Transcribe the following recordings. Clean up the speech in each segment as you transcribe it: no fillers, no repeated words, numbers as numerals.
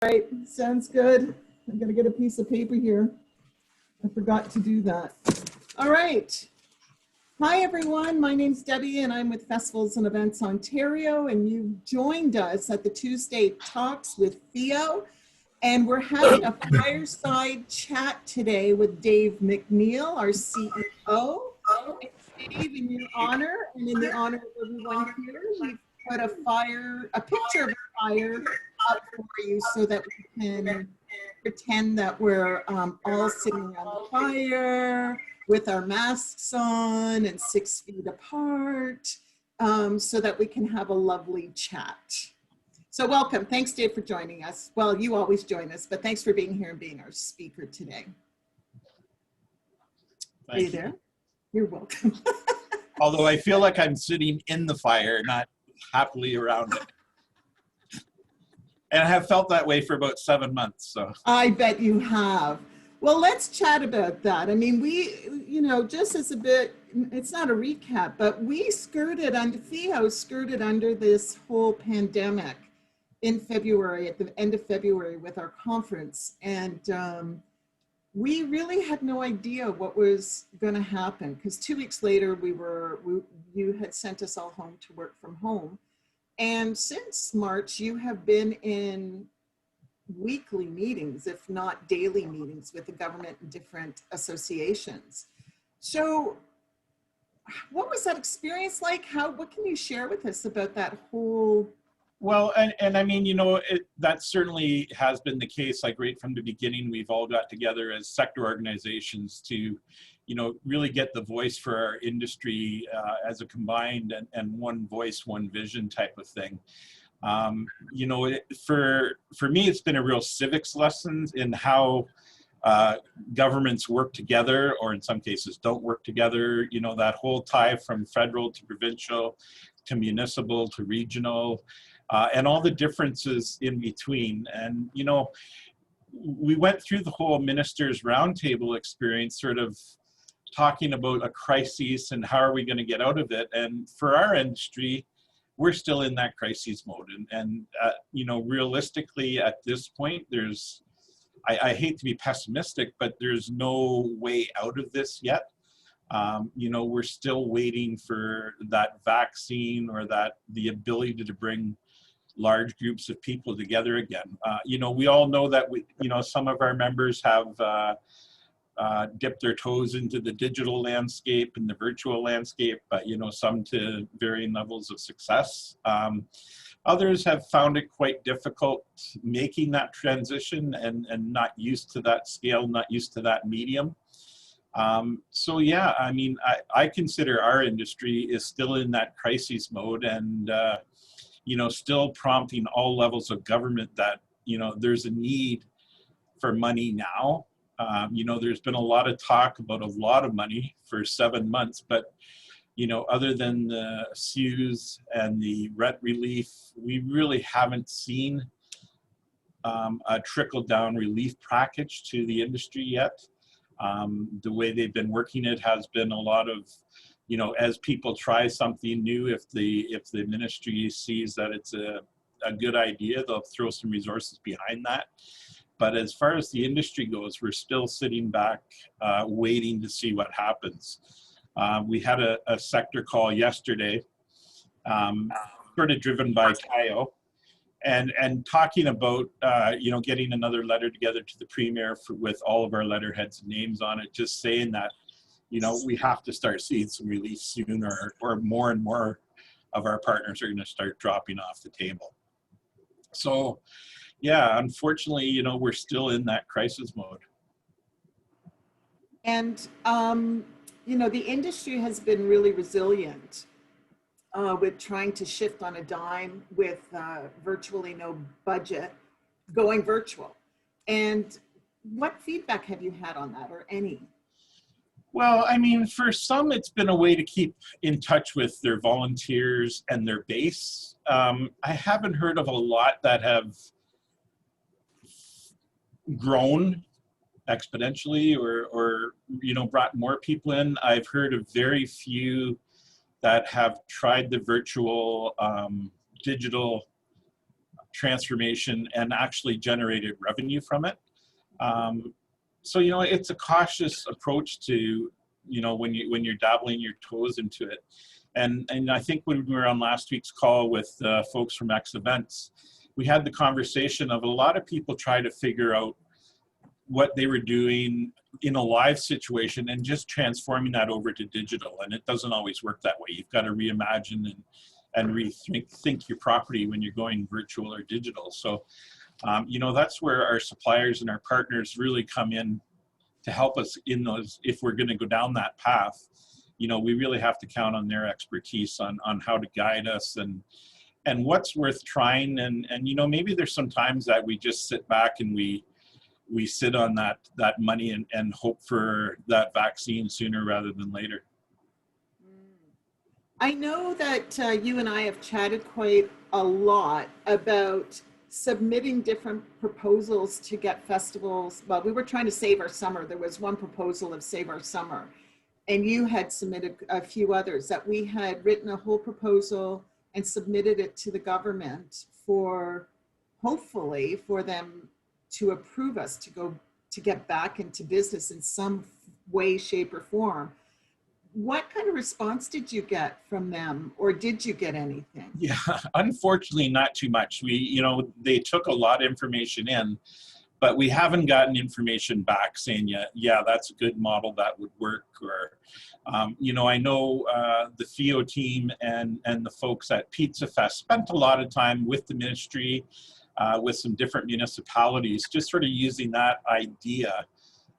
right, sounds good. I'm gonna get a piece of paper here. I forgot to do that. All right. Hi everyone, my name's Debbie and I'm with Festivals and Events Ontario, and you've joined us at the Tuesday Talks with FEO, and we're having a fireside chat today with Dave MacNeil, our CEO. And Dave, in your honor and in the honor of everyone here, we've put a picture of a fire up for you so that we can pretend that we're all sitting on the fire with our masks on and 6 feet apart, so that we can have a lovely chat. So welcome. Thanks, Dave, for joining us. Well, you always join us, but thanks for being here and being our speaker today. Are you there? You're welcome. Although I feel like I'm sitting in the fire, not happily around it. And I have felt that way for about 7 months. So I bet you have. Well, let's chat about that. I mean, just as a bit, it's not a recap, but we skirted under, FEO skirted under this whole pandemic in February, at the end of February with our conference. And we really had no idea what was going to happen, because 2 weeks later, you had sent us all home to work from home. And since March, you have been in weekly meetings, if not daily meetings, with the government and different associations. So what was that experience like? What can you share with us about that whole? Well, and I mean, that certainly has been the case. Like right from the beginning, we've all got together as sector organizations to, really get the voice for our industry as a combined and one voice, one vision type of thing. For me, it's been a real civics lesson in how governments work together, or in some cases don't work together. That whole tie from federal to provincial to municipal to regional, and all the differences in between. And, we went through the whole ministers' roundtable experience, sort of talking about a crisis and how are we going to get out of it. And for our industry, we're still in that crisis mode. And realistically at this point, I hate to be pessimistic, but there's no way out of this yet. We're still waiting for that vaccine or the ability to bring large groups of people together again. We all know that some of our members have dipped their toes into the digital landscape and the virtual landscape, but some to varying levels of success. Others have found it quite difficult making that transition and not used to that scale, not used to that medium. So yeah, I mean, I consider our industry is still in that crisis mode, and still prompting all levels of government that there's a need for money now. There's been a lot of talk about a lot of money for 7 months, but, other than the CEWS and the rent relief, we really haven't seen a trickle-down relief package to the industry yet. The way they've been working it has been a lot of, as people try something new, if the ministry sees that it's a good idea, they'll throw some resources behind that. But as far as the industry goes, we're still sitting back, waiting to see what happens. We had a sector call yesterday, sort of driven by KW, and talking about, getting another letter together to the Premier with all of our letterheads and names on it, just saying that, we have to start seeing some relief soon, or more and more of our partners are going to start dropping off the table. So, yeah, unfortunately, we're still in that crisis mode. And, the industry has been really resilient with trying to shift on a dime with virtually no budget going virtual. And what feedback have you had on that, or any? Well, I mean, for some, it's been a way to keep in touch with their volunteers and their base. I haven't heard of a lot that have grown exponentially or brought more people in. I've heard of very few that have tried the virtual digital transformation and actually generated revenue from it. So, you know, it's a cautious approach to, you know, when you're dabbling your toes into it. And I think when we were on last week's call with folks from X Events, we had the conversation of a lot of people try to figure out what they were doing in a live situation and just transforming that over to digital. And it doesn't always work that way. You've got to reimagine and rethink your property when you're going virtual or digital. So, you know, that's where our suppliers and our partners really come in to help us in those. If we're going to go down that path, you know, we really have to count on their expertise on how to guide us and what's worth trying. And you know, maybe there's some times that we just sit back and we sit on that money and hope for that vaccine sooner rather than later. I know that you and I have chatted quite a lot about submitting different proposals to get festivals. Well, we were trying to save our summer. There was one proposal of Save Our Summer, and you had submitted a few others, that we had written a whole proposal and submitted it to the government for, hopefully, for them to approve us to get back into business in some way, shape, or form. What kind of response did you get from them, or did you get anything? Yeah, unfortunately, not too much. You know, they took a lot of information in, but we haven't gotten information back saying, yeah, that's a good model that would work. Or, you know, I know the FEO team and the folks at Pizza Fest spent a lot of time with the ministry, with some different municipalities, just sort of using that idea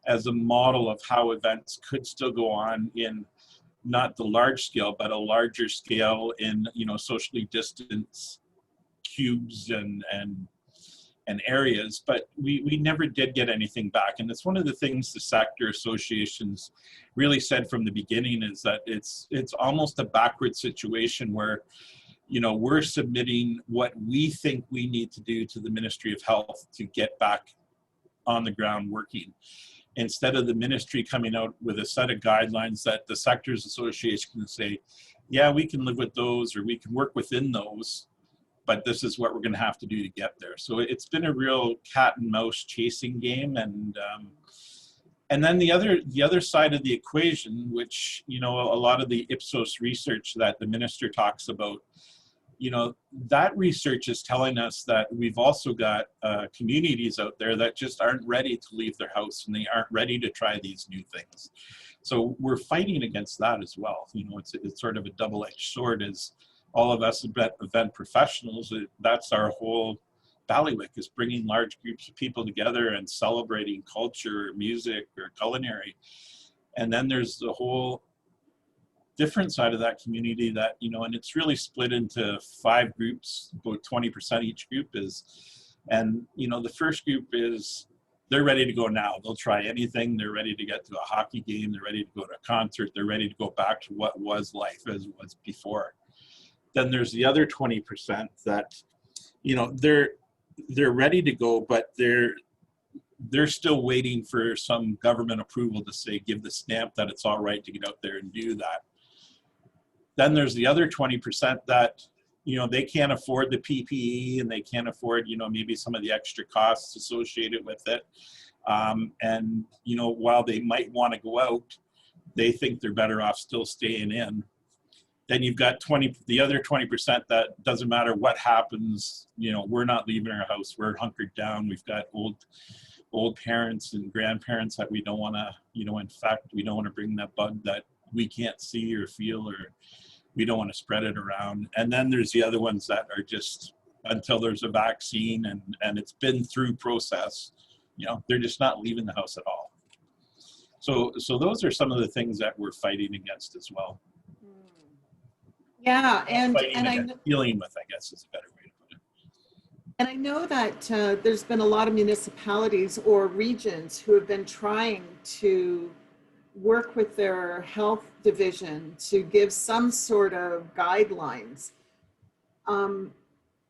as a model of how events could still go on in not the large scale, but a larger scale in, you know, socially distanced cubes and areas. But we never did get anything back. And it's one of the things the sector associations really said from the beginning, is that it's almost a backward situation where, you know, we're submitting what we think we need to do to the Ministry of Health to get back on the ground working, instead of the ministry coming out with a set of guidelines that the sectors association can say, yeah, we can live with those, or we can work within those, but this is what we're going to have to do to get there. So it's been a real cat and mouse chasing game. And then the other side of the equation, which, you know, a lot of the Ipsos research that the minister talks about, you know, that research is telling us that we've also got communities out there that just aren't ready to leave their house, and they aren't ready to try these new things. So we're fighting against that as well. You know, it's sort of a double-edged sword. As all of us event professionals, that's our whole ballywick, is bringing large groups of people together and celebrating culture, music, or culinary. And then there's the whole different side of that community that, you know, and it's really split into 5 groups, about 20% each group is. And, you know, the first group is, they're ready to go now. They'll try anything. They're ready to get to a hockey game. They're ready to go to a concert. They're ready to go back to what was life as it was before. Then there's the other 20% that, you know, they're ready to go, but they're still waiting for some government approval to say, give the stamp that it's all right to get out there and do that. Then there's the other 20% that, you know, they can't afford the PPE, and they can't afford, you know, maybe some of the extra costs associated with it. And, you know, while they might want to go out, they think they're better off still staying in. Then you've got the other 20% that doesn't matter what happens, you know, we're not leaving our house, we're hunkered down. We've got old parents and grandparents that we don't want to, you know, infect. We don't want to bring that bug that we can't see or feel, or we don't want to spread it around. And then there's the other ones that are just, until there's a vaccine and it's been through process, you know, they're just not leaving the house at all. So those are some of the things that we're fighting against as well. Yeah, and dealing with, I guess, is a better way to put it. And I know that there's been a lot of municipalities or regions who have been trying to work with their health division to give some sort of guidelines.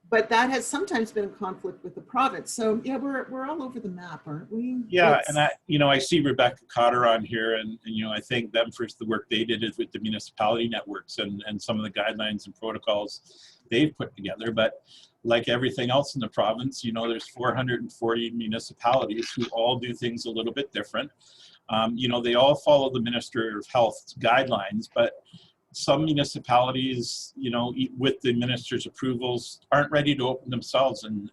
But that has sometimes been in conflict with the province. So yeah, we're all over the map, aren't we? Yeah, and I see Rebecca Cotter on here, and you know, I thank them for the work they did with the municipality networks and some of the guidelines and protocols they've put together. But like everything else in the province, you know, there's 440 municipalities who all do things a little bit different. You know, they all follow the Minister of Health's guidelines, but some municipalities, you know, with the minister's approvals, aren't ready to open themselves, and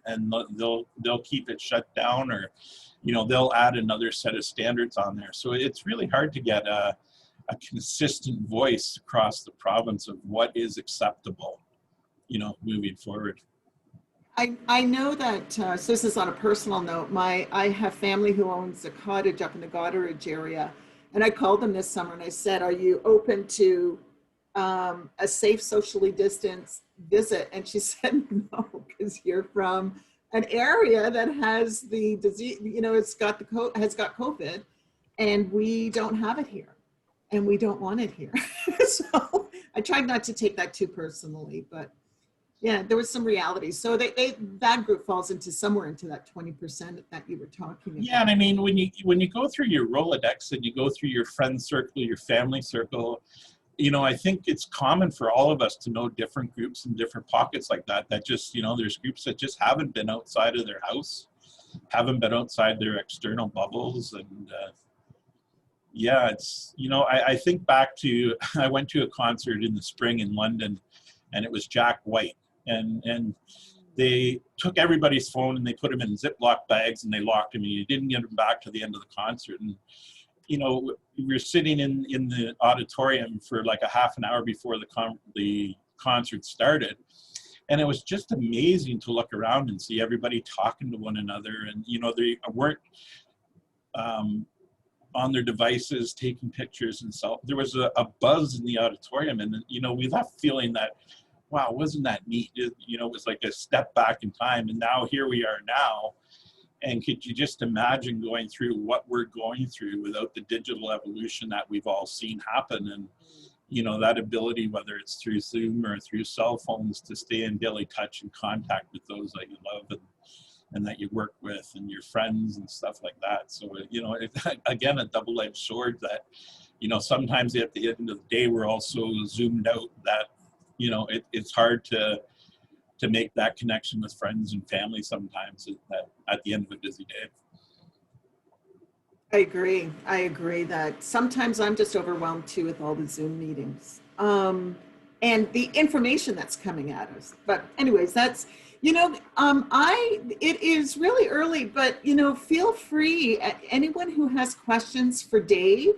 they'll keep it shut down, or, you know, they'll add another set of standards on there. So it's really hard to get a consistent voice across the province of what is acceptable, you know, moving forward. I know that, so this is on a personal note, I have family who owns a cottage up in the Goderich area, and I called them this summer and I said, are you open to a safe, socially distanced visit? And she said, no, because you're from an area that has the disease, you know, has got COVID, and we don't have it here, and we don't want it here. So I tried not to take that too personally, but yeah, there was some reality. So that group falls into somewhere into that 20% that you were talking about. Yeah, and I mean, when you go through your Rolodex and you go through your friend circle, your family circle, you know, I think it's common for all of us to know different groups and different pockets like that, that just, you know, there's groups that just haven't been outside of their house, haven't been outside their external bubbles. And yeah, it's, you know, I think back to, I went to a concert in the spring in London, and it was Jack White. And they took everybody's phone and they put them in Ziploc bags and they locked them, and you didn't get them back to the end of the concert. And, you know, we were sitting in the auditorium for like a half an hour before the concert started. And it was just amazing to look around and see everybody talking to one another. And, you know, they weren't on their devices taking pictures and so there was a buzz in the auditorium. And, you know, we left feeling that, wow, wasn't that neat? You know, it was like a step back in time. And now here we are now. And could you just imagine going through what we're going through without the digital evolution that we've all seen happen? And, you know, that ability, whether it's through Zoom or through cell phones, to stay in daily touch and contact with those that you love and that you work with and your friends and stuff like that. So, you know, again, a double-edged sword that, you know, sometimes at the end of the day, we're also zoomed out that, you know, it's hard to make that connection with friends and family sometimes at the end of a busy day. I agree that sometimes I'm just overwhelmed too with all the Zoom meetings and the information that's coming at us. But anyways, that's, you know, it is really early, but, you know, feel free, anyone who has questions for Dave,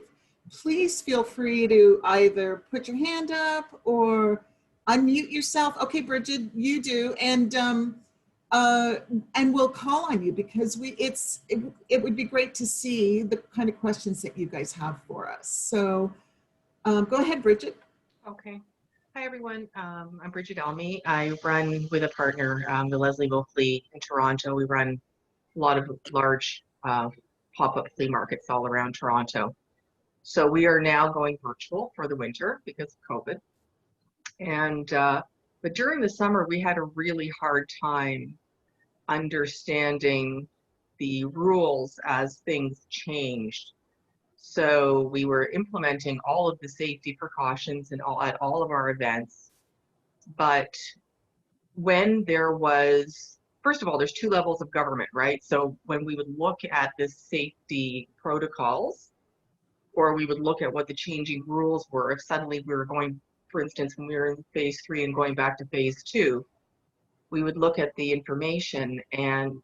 please feel free to either put your hand up or unmute yourself. Okay, Bridget, you do, and we'll call on you, because it would be great to see the kind of questions that you guys have for us. So go ahead, Bridget. Okay. Hi, everyone. I'm Bridget Elmy. I run with a partner, the Leslie Will Flea in Toronto. We run a lot of large pop-up flea markets all around Toronto. So we are now going virtual for the winter because of COVID. And but during the summer, we had a really hard time understanding the rules as things changed. So we were implementing all of the safety precautions and at all of our events. But when there was, first of all, there's two levels of government, right? So when we would look at the safety protocols, or we would look at what the changing rules were, if suddenly we were going, for instance, when we were in phase 3 and going back to phase 2, we would look at the information, and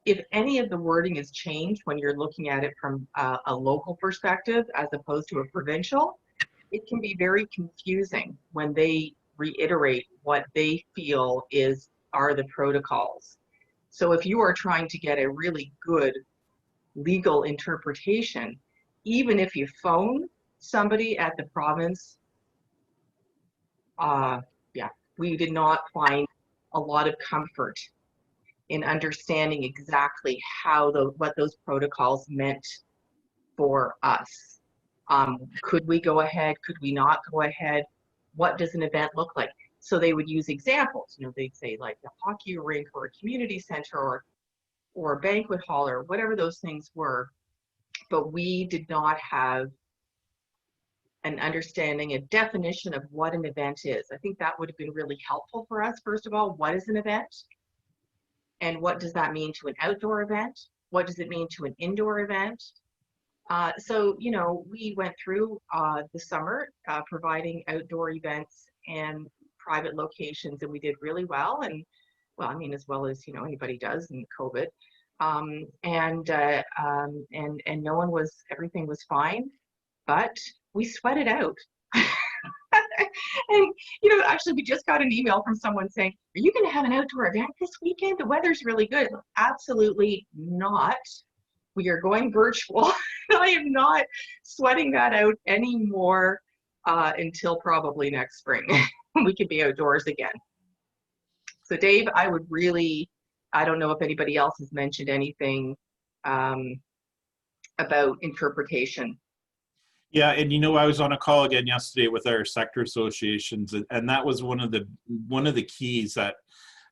if any of the wording is changed when you're looking at it from a local perspective as opposed to a provincial, it can be very confusing when they reiterate what they feel are the protocols. So if you are trying to get a really good legal interpretation, even if you phone somebody at the province, we did not find a lot of comfort in understanding exactly what those protocols meant for us. Could we go ahead? Could we not go ahead? What does an event look like? So they would use examples. You know, they'd say like the hockey rink or a community center or a banquet hall or whatever those things were. But we did not have an understanding, a definition of what an event is. I think that would have been really helpful for us. First of all, what is an event? And what does that mean to an outdoor event? What does it mean to an indoor event? So, you know, we went through the summer providing outdoor events and private locations, and we did really well. And well, I mean, as well as, you know, anybody does in COVID. And no one was, everything was fine, but we sweated out. And, you know, actually, we just got an email from someone saying, are you going to have an outdoor event this weekend? The weather's really good. Absolutely not. We are going virtual. I am not sweating that out anymore until probably next spring. We could be outdoors again. So Dave, I would really, I don't know if anybody else has mentioned anything about interpretation. Yeah, and you know, I was on a call again yesterday with our sector associations, and that was one of the keys that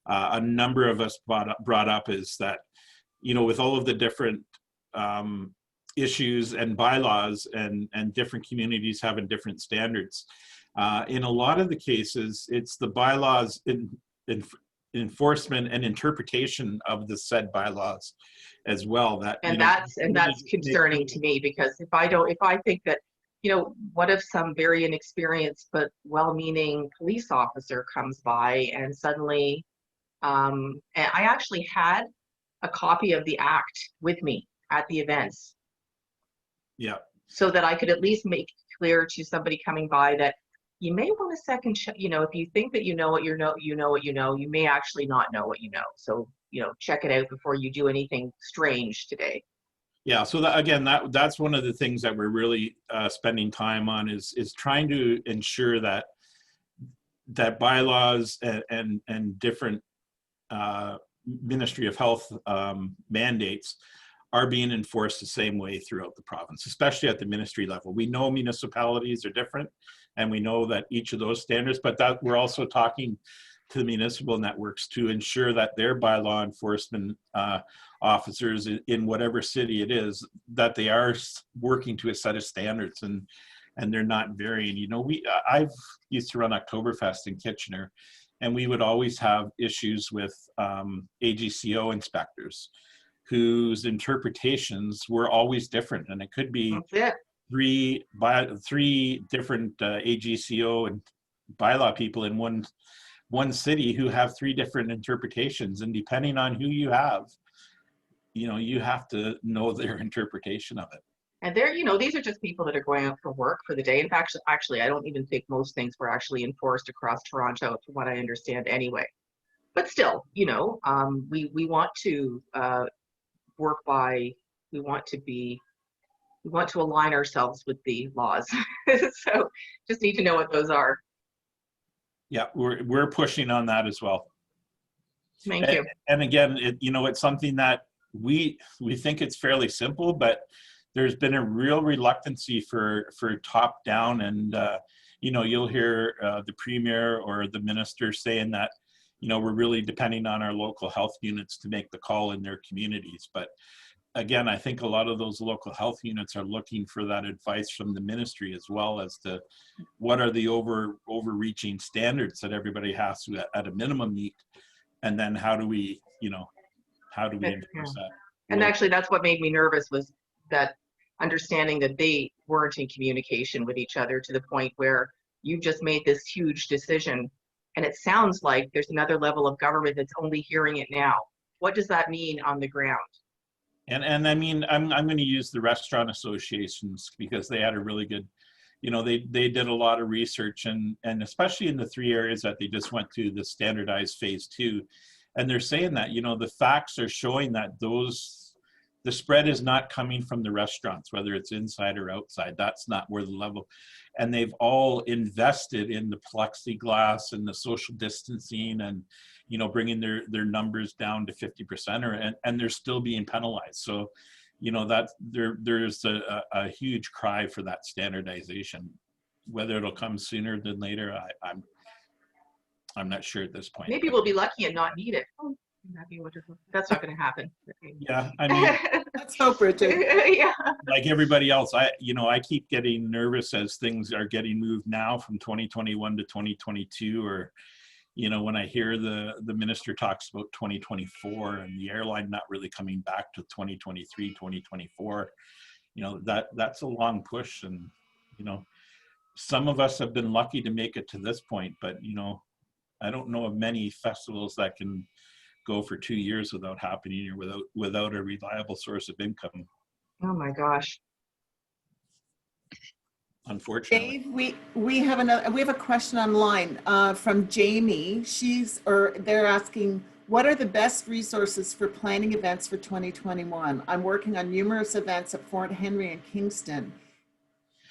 a number of us brought up is that, you know, with all of the different issues and bylaws and different communities having different standards, in a lot of the cases, it's the bylaws in enforcement and interpretation of the said bylaws as well. That, and you know, that's concerning to me, because if I think that, you know, what if some very inexperienced but well-meaning police officer comes by and suddenly, and I actually had a copy of the act with me at the events. Yeah. So that I could at least make clear to somebody coming by that you may want to second check, you know, if you think that you know what you know, you may actually not know what you know. So, you know, check it out before you do anything strange today. Yeah, so that, again, that's one of the things that we're really spending time on is trying to ensure that bylaws and different Ministry of Health mandates are being enforced the same way throughout the province, especially at the ministry level. We know municipalities are different, and we know that each of those standards, but that we're also talking to the municipal networks to ensure that their bylaw enforcement officers in whatever city it is, that they are working to a set of standards and they're not varying. You know, I've used to run Oktoberfest in Kitchener, and we would always have issues with AGCO inspectors whose interpretations were always different, and it could be three different AGCO and bylaw people in one city who have three different interpretations, and depending on who you have, you know, you have to know their interpretation of it. And they're, you know, these are just people that are going out for work for the day. In fact, actually, I don't even think most things were actually enforced across Toronto, from what I understand anyway. But still, you know, we want to work by, we want to align ourselves with the laws. So just need to know what those are. Yeah, we're pushing on that as well. Thank you. And again, you know, it's something that we think it's fairly simple, but there's been a real reluctancy for top down, and you know, you'll hear the premier or the minister saying that, you know, we're really depending on our local health units to make the call in their communities. But again, I think a lot of those local health units are looking for that advice from the ministry as well as to what are the overreaching standards that everybody has to at a minimum meet, and then how do we enforce that? And actually, that's what made me nervous, was that understanding that they weren't in communication with each other to the point where you just made this huge decision, and it sounds like there's another level of government that's only hearing it now. What does that mean on the ground? And I mean, I'm going to use the restaurant associations because they had a really good, you know, they did a lot of research, and especially in the three areas that they just went to the standardized phase 2, and they're saying that, you know, the facts are showing that the spread is not coming from the restaurants, whether it's inside or outside. That's not where the level, and they've all invested in the plexiglass and the social distancing and, you know, bringing their numbers down to 50%, and they're still being penalized. So, you know, that there's a huge cry for that standardization. Whether it'll come sooner than later, I'm not sure at this point. Maybe we'll be lucky and not need it. That'd be wonderful. That's not going to happen. Yeah, I mean, Let's hope, Richard. Yeah. like everybody else, I keep getting nervous as things are getting moved now from 2021 to 2022, or when I hear the minister talks about 2024 and the airline not really coming back to 2023, 2024, that's a long push. And some of us have been lucky to make it to this point, but I don't know of many festivals that can go for 2 years without happening, or without a reliable source of income. Oh my gosh. Unfortunately. Dave, we have a question online from Jamie. They're asking, what are the best resources for planning events for 2021? I'm working on numerous events at Fort Henry and Kingston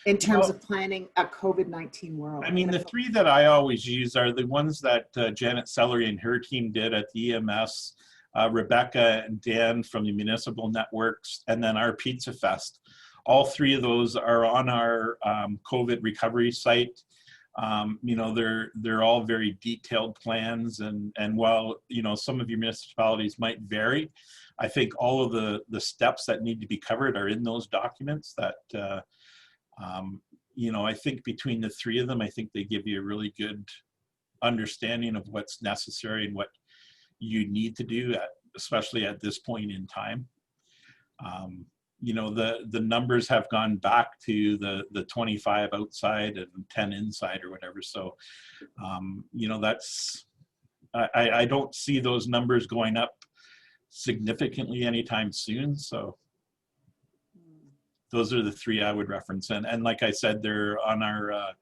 in terms of planning a COVID-19 world. I mean, the three that I always use are the ones that Janet Sellery and her team did at the EMS, Rebecca and Dan from the municipal networks, and then our Pizza Fest. All three of those are on our COVID recovery site. They're all very detailed plans, and while some of your municipalities might vary, I think all of the steps that need to be covered are in those documents. That I think between the three of them, I think they give you a really good understanding of what's necessary and what you need to do, especially at this point in time. The numbers have gone back to the 25 outside and 10 inside or whatever. So, I don't see those numbers going up significantly anytime soon. So those are the three I would reference. And like I said, they're on our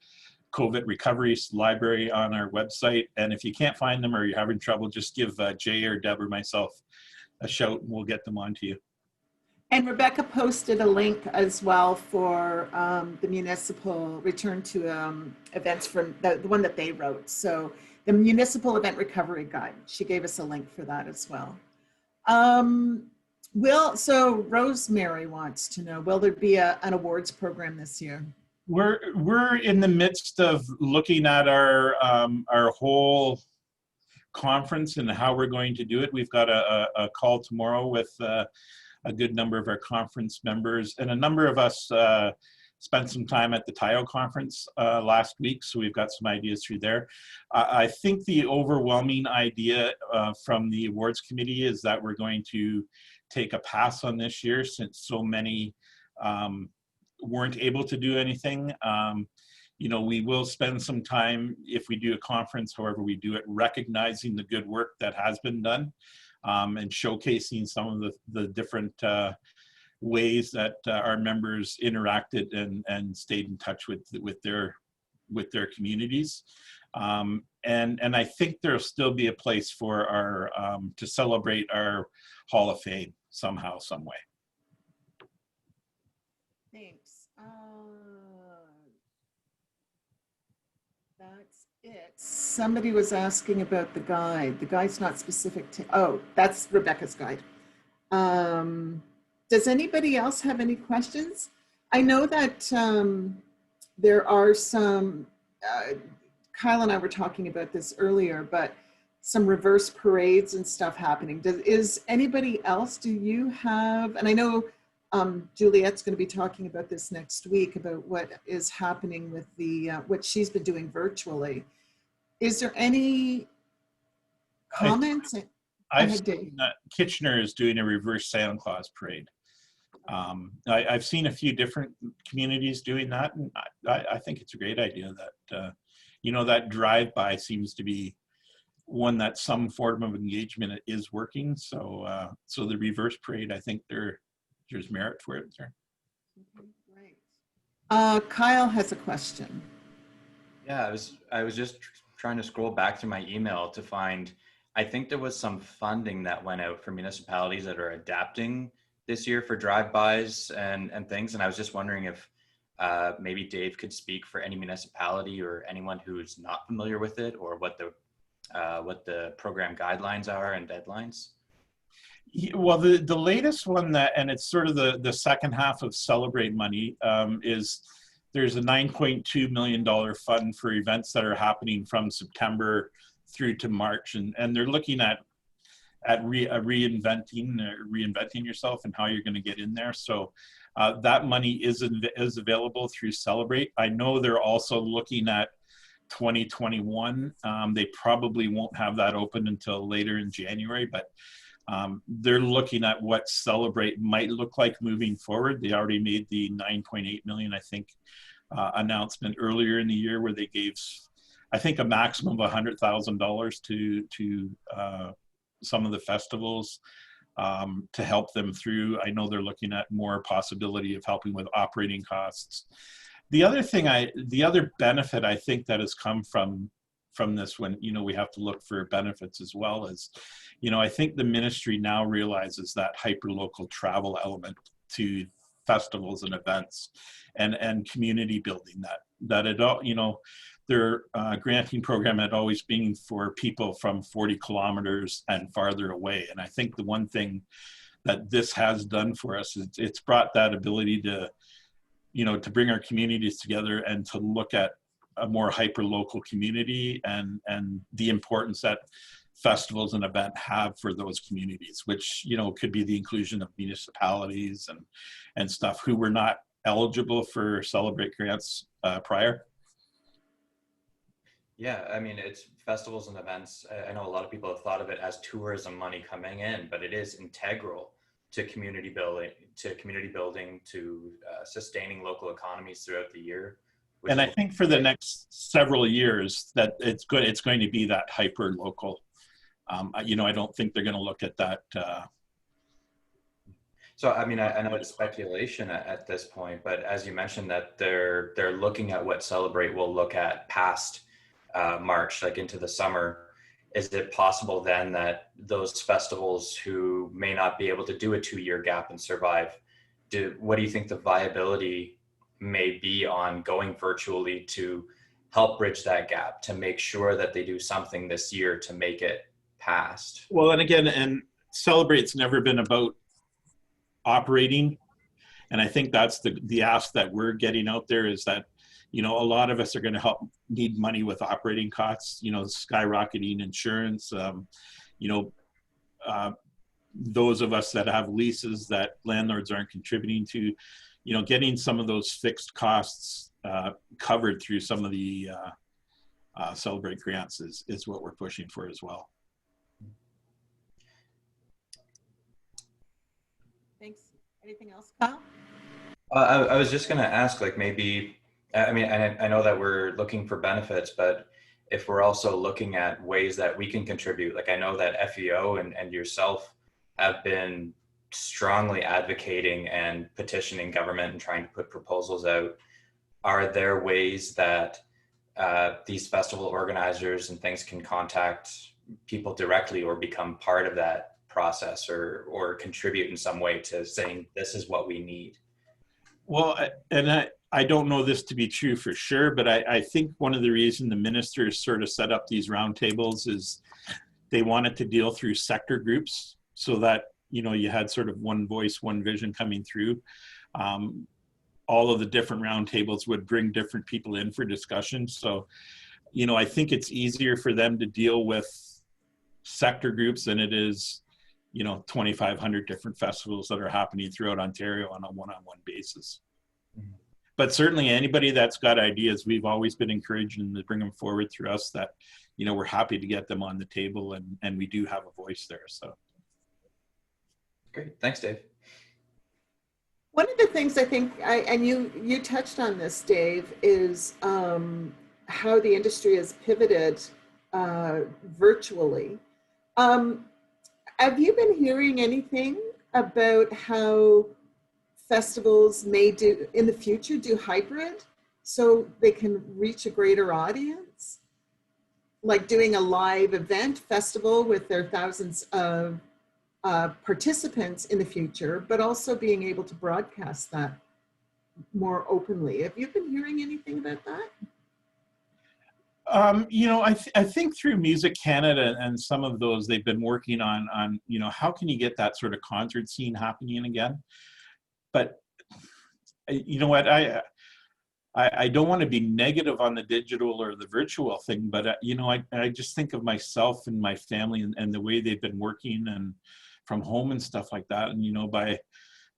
COVID recovery library on our website. And if you can't find them or you're having trouble, just give Jay or Deb or myself a shout and we'll get them on to you. And Rebecca posted a link as well for the municipal return to events from the one that they wrote. So the municipal event recovery guide, she gave us a link for that as well. So Rosemary wants to know, will there be an awards program this year? We're in the midst of looking at our whole conference and how we're going to do it. We've got a call tomorrow with a good number of our conference members, and a number of us spent some time at the TIO conference last week, so we've got some ideas through there. I think the overwhelming idea from the awards committee is that we're going to take a pass on this year, since so many weren't able to do anything. We will spend some time, if we do a conference, however we do it, recognizing the good work that has been done. And showcasing some of the different ways that our members interacted and stayed in touch with their communities. And I think there'll still be a place for our to celebrate our Hall of Fame somehow, some way. Thanks. That's it. Somebody was asking about the guide. The guide's not specific to, that's Rebecca's guide. Does anybody else have any questions? I know that there are some, Kyle and I were talking about this earlier, but some reverse parades and stuff happening. Is anybody else, do you have, and I know Juliet's going to be talking about this next week, about what is happening with the what she's been doing virtually. Is there any comments? I've seen that Kitchener is doing a reverse Santa Claus parade. I've seen a few different communities doing that, and I think it's a great idea. That that drive-by seems to be one that some form of engagement is working. So so the reverse parade, I think there's merit for it there. Okay, great. Kyle has a question. Yeah, I was just trying to scroll back through my email to find, I think there was some funding that went out for municipalities that are adapting this year for drive-bys and things. And I was just wondering if maybe Dave could speak for any municipality or anyone who's not familiar with it, or what the program guidelines are and deadlines. Well, the latest one and it's sort of the second half of Celebrate money, is there's a $9.2 million fund for events that are happening from September through to March. And they're looking at reinventing yourself and how you're going to get in there. So that money is available through Celebrate. I know they're also looking at 2021. They probably won't have that open until later in January, but they're looking at what Celebrate might look like moving forward. They already made the 9.8 million, I think, announcement earlier in the year, where they gave, I think, a maximum of $100,000 to some of the festivals to help them through. I know they're looking at more possibility of helping with operating costs. The other thing, the other benefit I think that has come from this, when, you know, we have to look for benefits as well, is, you know, I think the ministry now realizes that hyper-local travel element to festivals and events and community building, that it all, you know, their granting program had always been for people from 40 kilometers and farther away. And I think the one thing that this has done for us is it's brought that ability to, you know, to bring our communities together and to look at a more hyper-local community and the importance that festivals and event have for those communities, which, you know, could be the inclusion of municipalities and stuff who were not eligible for Celebrate grants prior. Yeah, I mean, it's festivals and events. I know a lot of people have thought of it as tourism money coming in, but it is integral to community building, to sustaining local economies throughout the year. And I think for the next several years that it's going to be that hyper local. You know, I don't think they're going to look at that. So, I mean, I know it's speculation at this point, but as you mentioned that they're looking at what Celebrate will look at past March, like into the summer. Is it possible then that those festivals who may not be able to do a 2-year gap and survive, what do you think the viability may be on going virtually to help bridge that gap, to make sure that they do something this year to make it past? Well, and again, and Celebrate's never been about operating. And I think that's the ask that we're getting out there, is that, you know, a lot of us are going to need money with operating costs, you know, skyrocketing insurance, you know, those of us that have leases that landlords aren't contributing to, you know, getting some of those fixed costs covered through some of the Celebrate grants is what we're pushing for as well. Thanks. Anything else, Kyle? I was just going to ask, like, maybe, I mean, I know that we're looking for benefits, but if we're also looking at ways that we can contribute, like I know that FEO and yourself have been strongly advocating and petitioning government and trying to put proposals out. Are there ways that these festival organizers and things can contact people directly or become part of that process or contribute in some way to saying, this is what we need? Well, and I don't know this to be true for sure, but I think one of the reasons the ministers sort of set up these roundtables is they wanted to deal through sector groups so that, you know, you had sort of one voice, one vision coming through. All of the different roundtables would bring different people in for discussion. So, you know, I think it's easier for them to deal with sector groups than it is, you know, 2,500 different festivals that are happening throughout Ontario on a one-on-one basis. Mm-hmm. But certainly anybody that's got ideas, we've always been encouraging to bring them forward through us, that, you know, we're happy to get them on the table, and we do have a voice there. So. Great. Thanks, Dave. One of the things I think, and you touched on this, Dave, is how the industry has pivoted virtually. Have you been hearing anything about how festivals may do in the future do hybrid so they can reach a greater audience? Like doing a live event festival with their thousands of participants in the future, but also being able to broadcast that more openly. Have you been hearing anything about that? You know, I think through Music Canada and some of those, they've been working on, you know, how can you get that sort of concert scene happening again? But you know what, I don't want to be negative on the digital or the virtual thing, but I just think of myself and my family and the way they've been working and from home and stuff like that. And by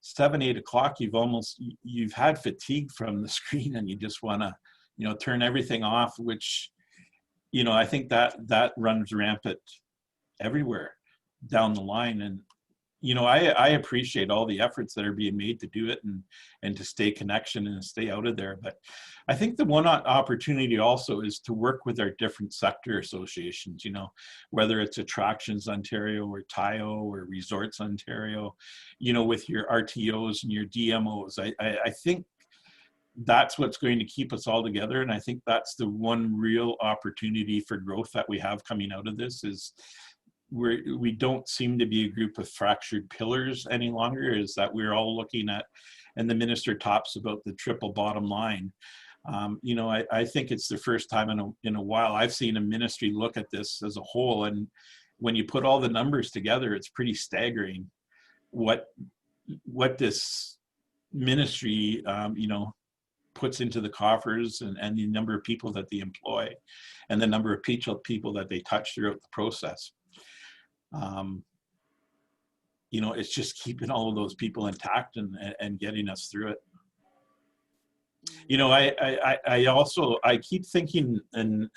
7, 8 o'clock, you've had fatigue from the screen, and you just want to turn everything off, which I think that runs rampant everywhere down the line. And I appreciate all the efforts that are being made to do it and to stay connection and stay out of there. But I think the one opportunity also is to work with our different sector associations, whether it's Attractions Ontario or TIO or Resorts Ontario, with your RTOs and your DMOs. I think that's what's going to keep us all together. And I think that's the one real opportunity for growth that we have coming out of this is we don't seem to be a group of fractured pillars any longer, is that we're all looking at, and the minister talks about the triple bottom line. I think it's the first time in a while I've seen a ministry look at this as a whole. And when you put all the numbers together, it's pretty staggering what this ministry, puts into the coffers and the number of people that they employ and the number of people that they touch throughout the process. It's just keeping all of those people intact and getting us through it. I keep thinking, and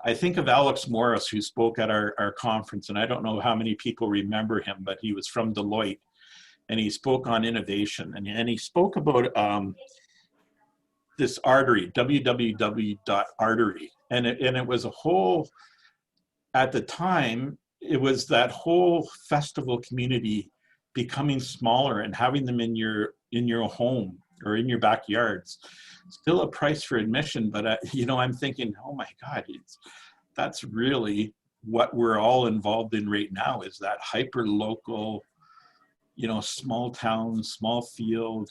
I think of Alex Morris, who spoke at our conference, and I don't know how many people remember him, but he was from Deloitte, and he spoke on innovation, and he spoke about this artery, www.artery, and it was a whole, at the time, it was that whole festival community becoming smaller and having them in your home or in your backyards. Still a price for admission, but I'm thinking, oh my God, that's really what we're all involved in right now, is that hyper local, small town, small field,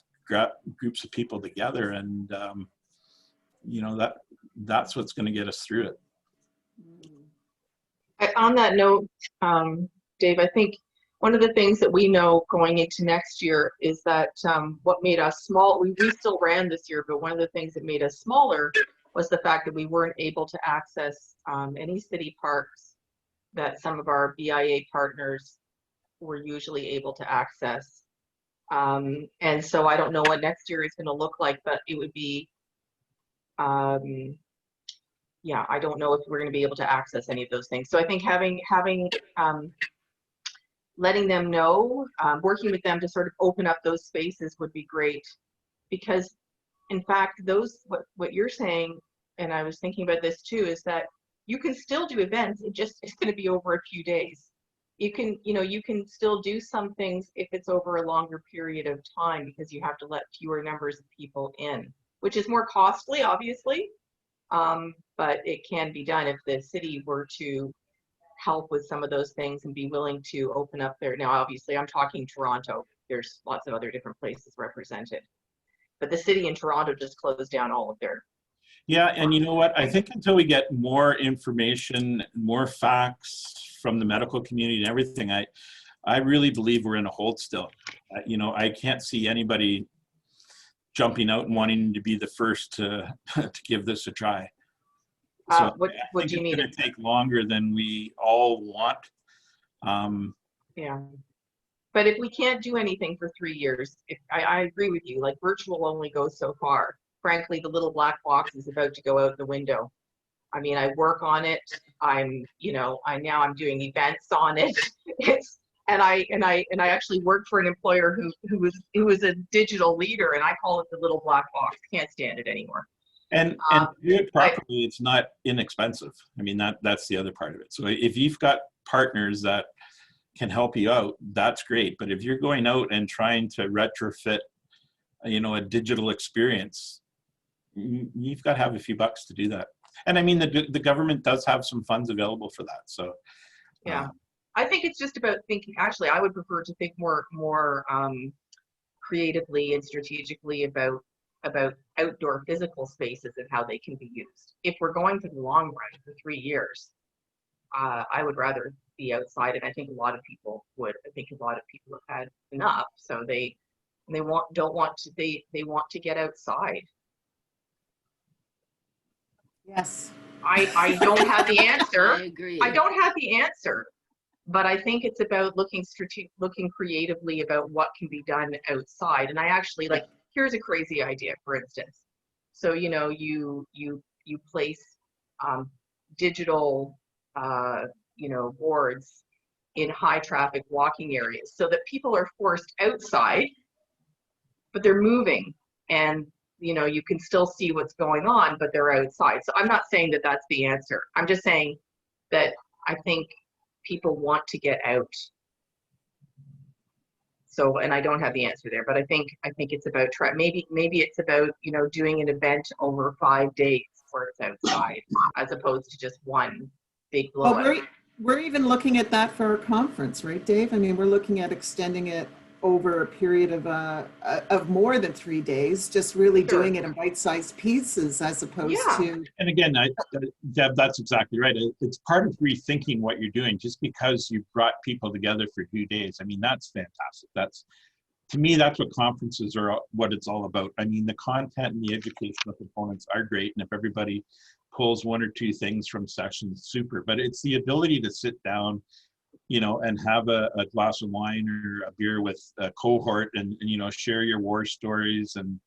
groups of people together, and that's what's going to get us through it. On that note, Dave, I think one of the things that we know going into next year is that what made us small, we still ran this year, but one of the things that made us smaller was the fact that we weren't able to access any city parks that some of our BIA partners were usually able to access. And so I don't know what next year is going to look like, but it would be, yeah, I don't know if we're going to be able to access any of those things. So I think letting them know, working with them to sort of open up those spaces would be great, because in fact, what you're saying, and I was thinking about this too, is that you can still do events. It's going to be over a few days. You can still do some things if it's over a longer period of time, because you have to let fewer numbers of people in, which is more costly, obviously. But it can be done if the city were to help with some of those things and be willing to open up there. Now, obviously, I'm talking Toronto. There's lots of other different places represented. But the city in Toronto just closed down all of their. Yeah, and you know what? I think until we get more information, more facts from the medical community and everything, I really believe we're in a hold still. I can't see anybody jumping out and wanting to be the first to give this a try. So What do you mean? It's going to take longer than we all want. Yeah. But if we can't do anything for 3 years, I agree with you, like virtual only goes so far. Frankly, the little black box is about to go out the window. I mean, I work on it. I'm doing events on it. And I actually worked for an employer who was a digital leader, and I call it the little black box. Can't stand it anymore. And to do it properly, it's not inexpensive. I mean, that's the other part of it. So if you've got partners that can help you out, that's great. But if you're going out and trying to retrofit, a digital experience, you've got to have a few bucks to do that. And I mean, the government does have some funds available for that. So yeah, I think it's just about thinking. Actually, I would prefer to think more creatively and strategically about outdoor physical spaces and how they can be used. If we're going for the long run for 3 years, I would rather be outside, and I think a lot of people would. I think a lot of people have had enough, so they want to get outside. Yes. I don't have the answer. I agree. I don't have the answer, but I think it's about looking creatively about what can be done outside. And I actually like, here's a crazy idea, for instance. So, you know, you place digital, you know, boards in high traffic walking areas so that people are forced outside, but they're moving, and you know, you can still see what's going on, but they're outside. So I'm not saying that that's the answer. I'm just saying that I think people want to get out. So, and I don't have the answer there, but I think it's about maybe it's about, you know, doing an event over 5 days where it's outside as opposed to just one big blowout. Well, we're even looking at that for our conference, right, Dave? I mean, we're looking at extending it over a period of more than 3 days, just really Sure. doing it in bite-sized pieces as opposed Yeah. to. And again, Deb, that's exactly right. It's part of rethinking what you're doing. Just because you brought people together for 2 days, I mean, that's fantastic. That's, to me, that's what conferences are, what it's all about. I mean, the content and the educational components are great, and if everybody pulls 1 or 2 things from sessions, super. But it's the ability to sit down, you know, and have a glass of wine or a beer with a cohort, and you know, share your war stories, and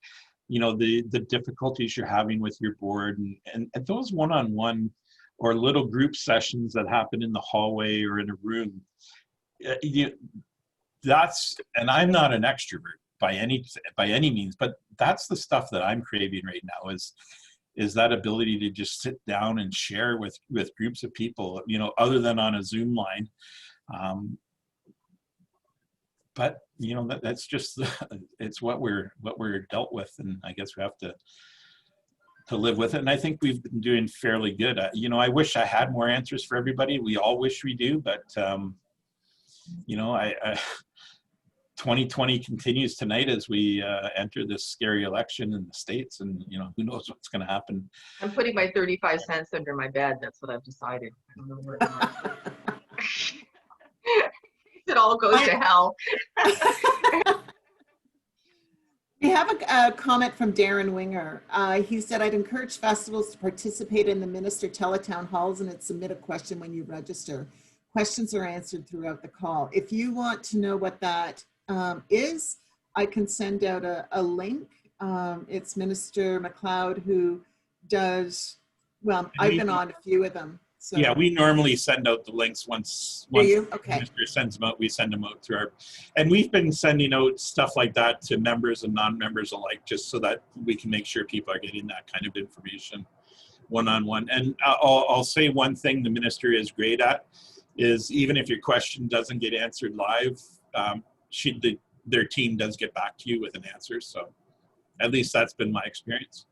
you know, the difficulties you're having with your board, and those one-on-one or little group sessions that happen in the hallway or in a room. That's, and I'm not an extrovert by any means, but that's the stuff that I'm craving right now, is that ability to just sit down and share with groups of people, you know, other than on a Zoom line. But you know, that's just it's what we're dealt with, and I guess we have to live with it. And I think we've been doing fairly good. You know, I wish I had more answers for everybody. We all wish we do, but you know, I 2020 continues tonight as we enter this scary election in the States, and you know, who knows what's going to happen. I'm putting my 35 cents under my bed. That's what I've decided. I don't know where it's going. It all goes to hell. We have a comment from Darren Winger. He said, I'd encourage festivals to participate in the Minister Teletown halls and submit a question when you register. Questions are answered throughout the call. If you want to know what that is, I can send out a link. It's Minister MacLeod who does, well, I've been on a few of them. So. Yeah, we normally send out the links once Okay. the minister sends them out, we send them out to our, and we've been sending out stuff like that to members and non-members alike, just so that we can make sure people are getting that kind of information one-on-one. And I'll say one thing the minister is great at is, even if your question doesn't get answered live, their team does get back to you with an answer. So at least that's been my experience.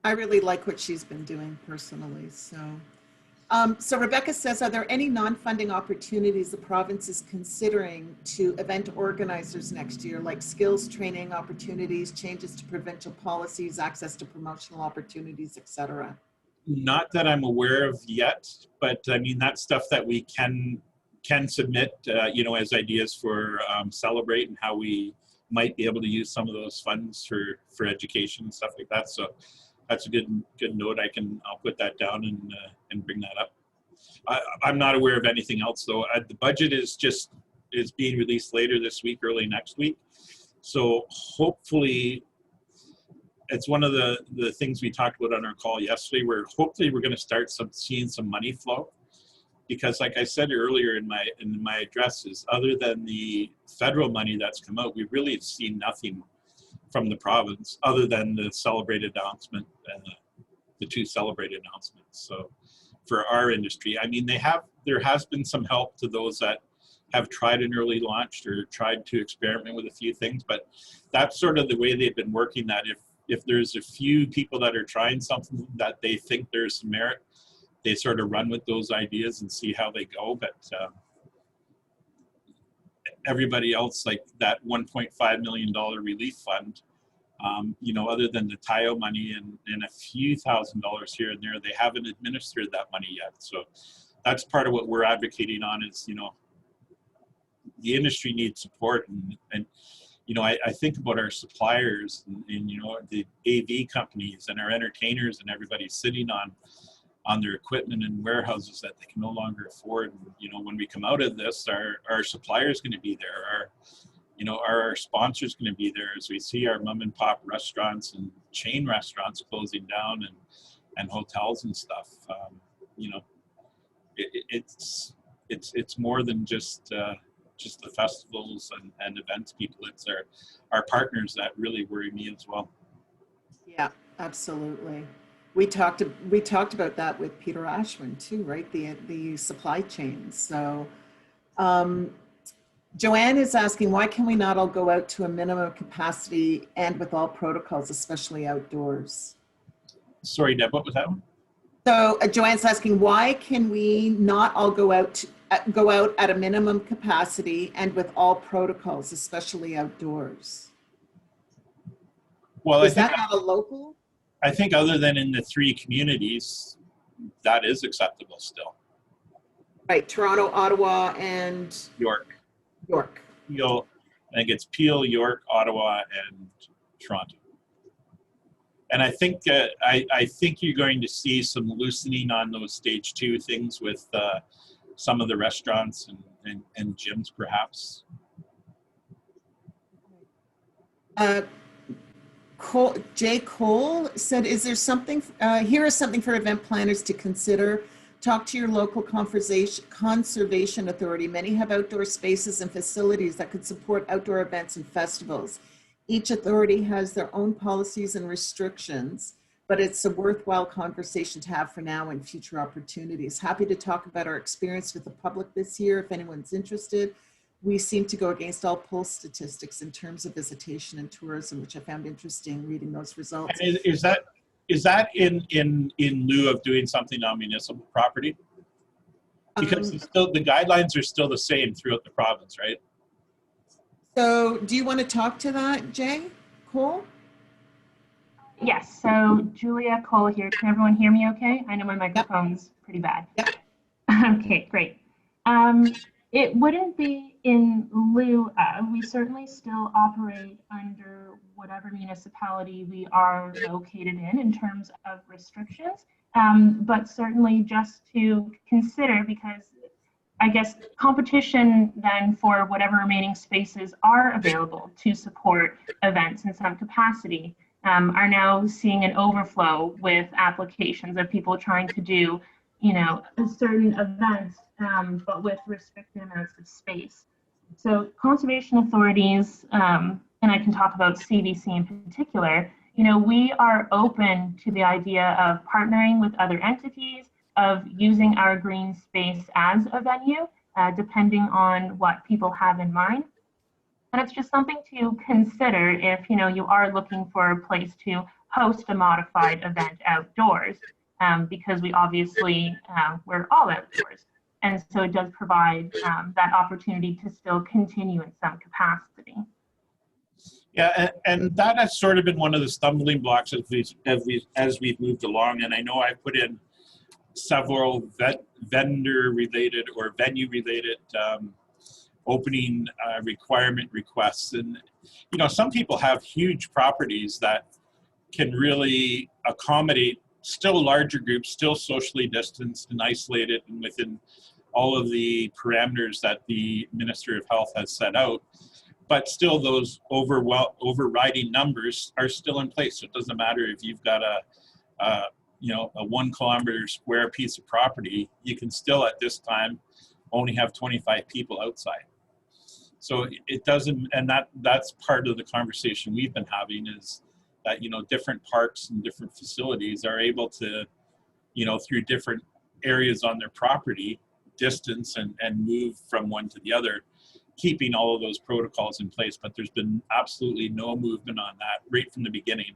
I really like what she's been doing personally. So, so Rebecca says, are there any non-funding opportunities the province is considering to event organizers next year, like skills training opportunities, changes to provincial policies, access to promotional opportunities, etc.? Not that I'm aware of yet, but I mean, that's stuff that we can submit, you know, as ideas for Celebrate, and how we might be able to use some of those funds for education and stuff like that. So that's a good note. I'll put that down and bring that up. I'm not aware of anything else though. The budget is being released later this week, early next week. So hopefully, it's one of the things we talked about on our call yesterday. Hopefully we're going to start seeing some money flow, because like I said earlier in my addresses, other than the federal money that's come out, we really have seen nothing from the province, other than the Celebrate announcement and the 2 Celebrate announcements. So for our industry, I mean, there has been some help to those that have tried an early launch or tried to experiment with a few things, but that's sort of the way they've been working that. If there's a few people that are trying something that they think there's some merit, they sort of run with those ideas and see how they go. But everybody else, like that $1.5 million relief fund, you know, other than the TIO money and a few $1,000s here and there, they haven't administered that money yet. So that's part of what we're advocating on is, you know, the industry needs support, and you know, I think about our suppliers and, you know, the AV companies and our entertainers and everybody sitting on their equipment and warehouses that they can no longer afford. And, you know, when we come out of this, our suppliers going to be there. Our sponsors going to be there as we see our mom and pop restaurants and chain restaurants closing down and hotels and stuff. You know, it's more than just the festivals and events people. It's our partners that really worry me as well. Yeah, absolutely. We talked about that with Peter Ashwin too, right? The supply chains. So Joanne is asking, why can we not all go out to a minimum capacity and with all protocols, especially outdoors? Sorry, Deb, what was that one? So Joanne's asking, why can we not all go out at a minimum capacity and with all protocols, especially outdoors? Well, Is that not a local? I think other than in the 3 communities, that is acceptable still. Right, Toronto, Ottawa, and York. Peel. I think it's Peel, York, Ottawa, and Toronto. And I think I think you're going to see some loosening on those stage 2 things with some of the restaurants and gyms, perhaps. Jay Cole said, "Is there something? Here is something for event planners to consider. Talk to your local conservation authority. Many have outdoor spaces and facilities that could support outdoor events and festivals. Each authority has their own policies and restrictions, but it's a worthwhile conversation to have for now and future opportunities. Happy to talk about our experience with the public this year if anyone's interested. We seem to go against all poll statistics in terms of visitation and tourism, which I found interesting reading those results." And is that in lieu of doing something on municipal property? Because the guidelines are still the same throughout the province, right? So do you want to talk to that, Jay Cole? Yes, so Julia Cole here. Can everyone hear me okay? I know my microphone's pretty bad. Yep. Okay, great. It wouldn't be in lieu of, we certainly still operate under whatever municipality we are located in terms of restrictions, but certainly just to consider, because I guess competition then for whatever remaining spaces are available to support events in some capacity are now seeing an overflow with applications of people trying to do, you know, certain events, but with restricted amounts of space. So conservation authorities, and I can talk about CVC in particular, you know, we are open to the idea of partnering with other entities, of using our green space as a venue, depending on what people have in mind. And it's just something to consider if, you know, you are looking for a place to host a modified event outdoors, because we obviously, we're all outdoors. And so it does provide that opportunity to still continue in some capacity. Yeah, and that has sort of been one of the stumbling blocks as we've moved along. And I know I put in several vendor-related or venue-related opening requirement requests. And, you know, some people have huge properties that can really accommodate still larger groups, still socially distanced and isolated and within all of the parameters that the Minister of Health has set out. But still those overriding numbers are still in place. So it doesn't matter if you've got a 1 kilometer square piece of property, you can still at this time only have 25 people outside. So it doesn't, and that's part of the conversation we've been having is that, you know, different parks and different facilities are able to, you know, through different areas on their property, distance and move from one to the other, keeping all of those protocols in place. But there's been absolutely no movement on that right from the beginning.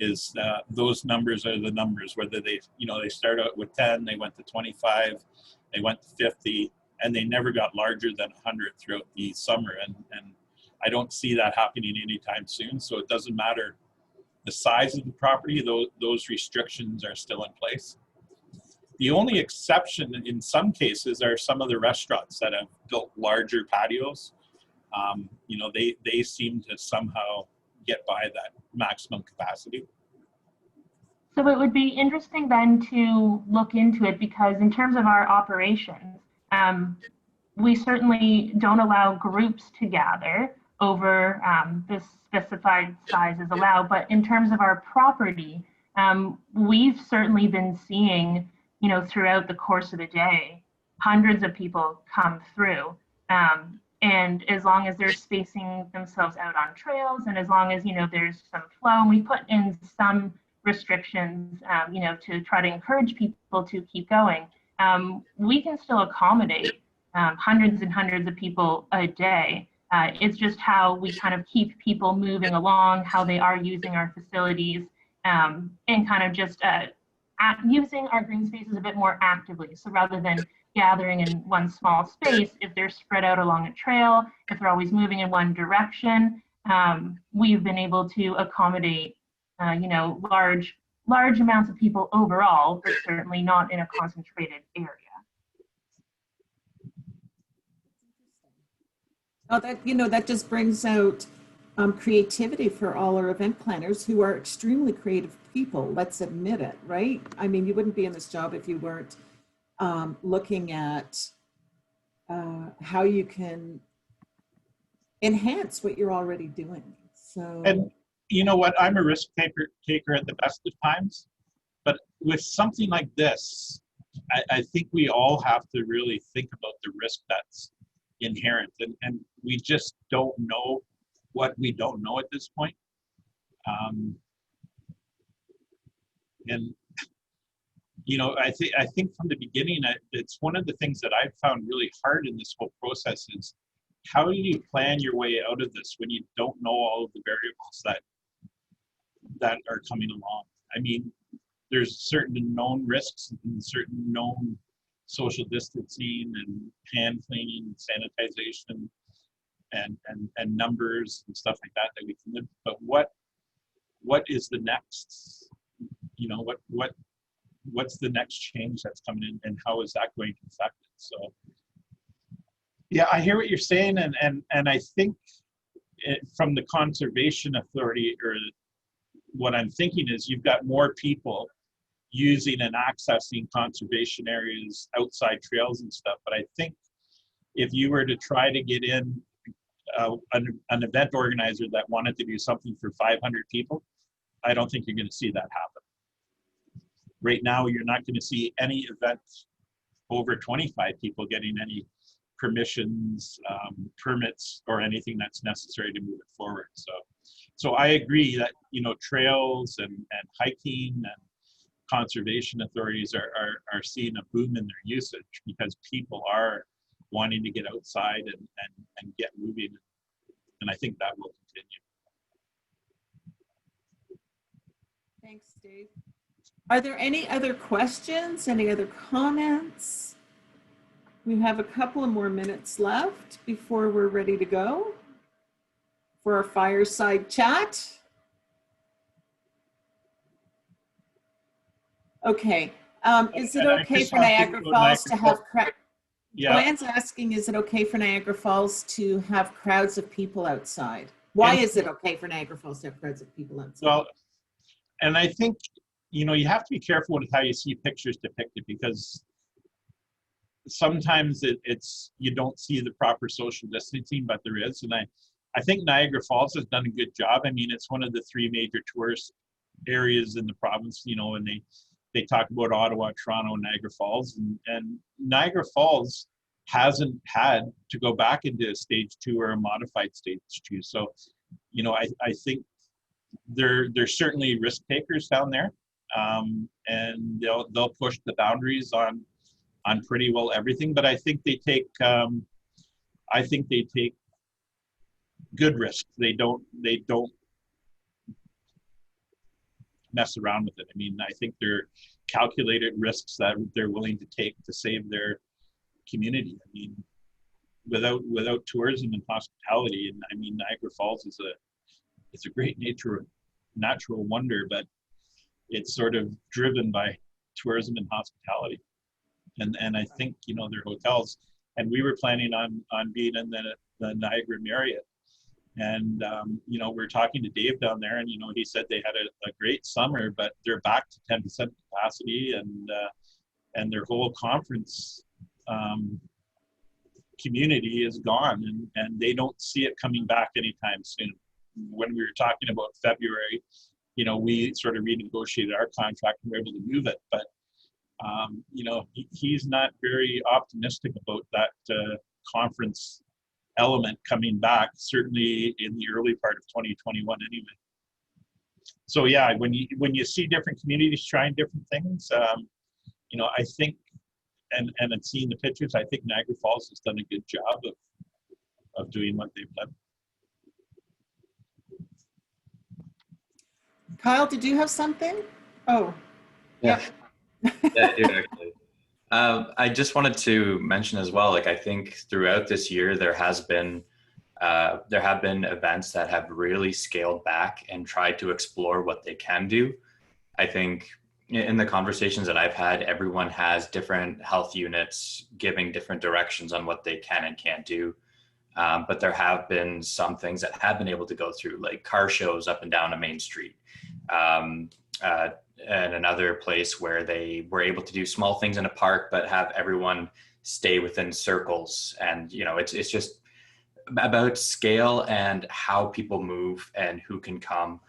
Is those numbers are the numbers, whether they start out with 10, they went to 25, they went to 50, and they never got larger than 100 throughout the summer. And I don't see that happening anytime soon. So it doesn't matter the size of the property, those restrictions are still in place. The only exception in some cases are some of the restaurants that have built larger patios. You know, they seem to somehow get by that maximum capacity. So it would be interesting then to look into it, because in terms of our operations, we certainly don't allow groups to gather over the specified sizes allowed. But in terms of our property, we've certainly been seeing, you know, throughout the course of the day, hundreds of people come through. And as long as they're spacing themselves out on trails, and as long as, you know, there's some flow, and we put in some restrictions, you know, to try to encourage people to keep going, we can still accommodate hundreds and hundreds of people a day. It's just how we kind of keep people moving along, how they are using our facilities, and kind of just using our green spaces a bit more actively. So rather than gathering in one small space, if they're spread out along a trail, if they're always moving in one direction, we've been able to accommodate, you know, large amounts of people overall, but certainly not in a concentrated area. Oh, that, you know, that just brings out creativity for all our event planners, who are extremely creative people. Let's admit it, right? I mean, you wouldn't be in this job if you weren't looking at how you can enhance what you're already doing. So, And you know what? I'm a risk taker at the best of times, but with something like this, I think we all have to really think about the risk that's inherent, and we just don't know what we don't know at this point. And you know, I think from the beginning, it's one of the things that I've found really hard in this whole process is, how do you plan your way out of this when you don't know all of the variables that are coming along? I mean, there's certain known risks and certain known social distancing and hand cleaning, sanitization, and numbers and stuff like that we can live. But what is the next? You know, what's the next change that's coming in, and how is that going to affect it? So yeah, I hear what you're saying, and I think from the Conservation Authority, or what I'm thinking is, you've got more people using and accessing conservation areas, outside trails and stuff. But I think if you were to try to get in an event organizer that wanted to do something for 500 people, I don't think you're going to see that happen. Right now, you're not going to see any event over 25 people getting any permissions, permits, or anything that's necessary to move it forward. So I agree that, you know, trails and hiking and conservation authorities are seeing a boom in their usage, because people are wanting to get outside and get moving, and I think that will continue. thanks, Dave. Are there any other questions, any other comments? We have a couple of more minutes left before we're ready to go for our fireside chat. Okay, is it okay for Niagara Falls to have crowds? Yeah. Joanne's asking, is it okay for Niagara Falls to have crowds of people outside? Why is it okay for Niagara Falls to have crowds of people outside? Well, and I think, you know, you have to be careful with how you see pictures depicted, because sometimes it's you don't see the proper social distancing, but there is. And I think Niagara Falls has done a good job. I mean, it's one of the 3 major tourist areas in the province, you know, and they talk about Ottawa, Toronto, and Niagara Falls, and Niagara Falls hasn't had to go back into stage 2 or a modified stage 2. So, you know, I think there's certainly risk takers down there, and they'll push the boundaries on pretty well everything. But I think they take good risks. They don't mess around with it. I mean, I think they're calculated risks that they're willing to take to save their community. I mean, without tourism and hospitality, and I mean, Niagara Falls is a great natural wonder, but it's sort of driven by tourism and hospitality. And I think, you know, their hotels, and we were planning on being in the Niagara Marriott. And, you know, we're talking to Dave down there, and, you know, he said they had a great summer, but they're back to 10% capacity, and their whole conference community is gone, and they don't see it coming back anytime soon. When we were talking about February, you know, we sort of renegotiated our contract and were able to move it, but, you know, he's not very optimistic about that conference element coming back, certainly in the early part of 2021 anyway. So yeah, when you see different communities trying different things, you know, I think, and seeing the pictures, I think Niagara Falls has done a good job of doing what they've done. Kyle, did you have something? Oh, yeah. Yeah, I do actually. I just wanted to mention as well, like I think throughout this year there have been events that have really scaled back and tried to explore what they can do. I think in the conversations that I've had, everyone has different health units giving different directions on what they can and can't do. But there have been some things that have been able to go through, like car shows up and down a main street. And another place where they were able to do small things in a park, but have everyone stay within circles. And, you know, it's just about scale and how people move and who can come,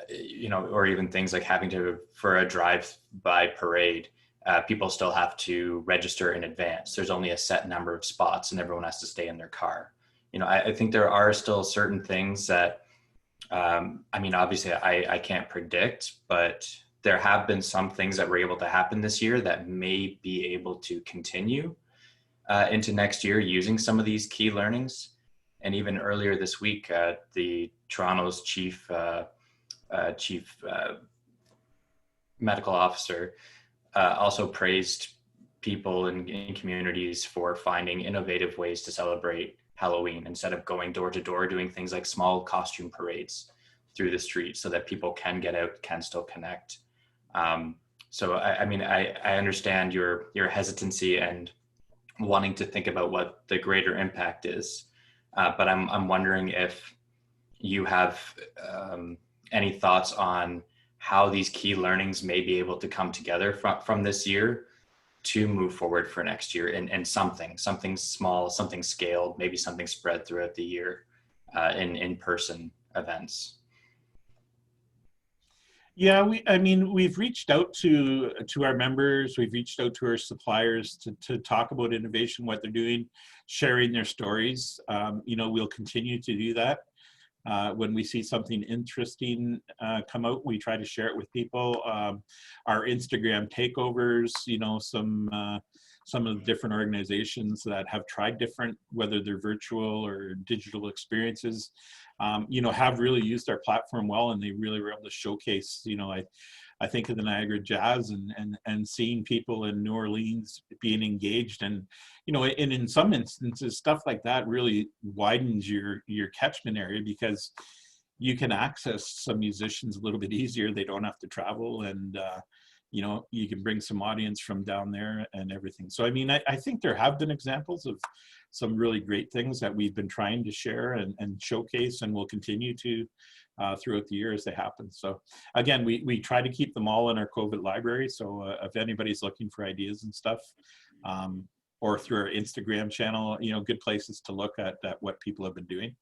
you know, or even things like having to, for a drive-by parade, people still have to register in advance. There's only a set number of spots and everyone has to stay in their car. You know, I think there are still certain things that, I mean, obviously I can't predict, but there have been some things that were able to happen this year that may be able to continue into next year using some of these key learnings. And even earlier this week, the Toronto's chief medical officer also praised people in communities for finding innovative ways to celebrate Halloween instead of going door to door, doing things like small costume parades through the street so that people can get out, can still connect. So I mean, I understand your hesitancy and wanting to think about what the greater impact is, but I'm wondering if you have any thoughts on how these key learnings may be able to come together from this year to move forward for next year, and something small, something scaled, maybe something spread throughout the year in in-person events. Yeah, I mean, we've reached out to our members, we've reached out to our suppliers to talk about innovation, what they're doing, sharing their stories. You know, we'll continue to do that. When we see something interesting come out, we try to share it with people. Our Instagram takeovers, you know, some of the different organizations that have tried different, whether they're virtual or digital experiences, you know, have really used our platform well, and they really were able to showcase, you know, I think of the Niagara Jazz and seeing people in New Orleans being engaged, and, you know, and in some instances, stuff like that really widens your catchment area because you can access some musicians a little bit easier. They don't have to travel, and, you know, you can bring some audience from down there and everything. So, I mean, I think there have been examples of some really great things that we've been trying to share and showcase, and will continue to throughout the year as they happen. So again, we try to keep them all in our COVID library. So if anybody's looking for ideas and stuff, or through our Instagram channel, you know, good places to look at what people have been doing.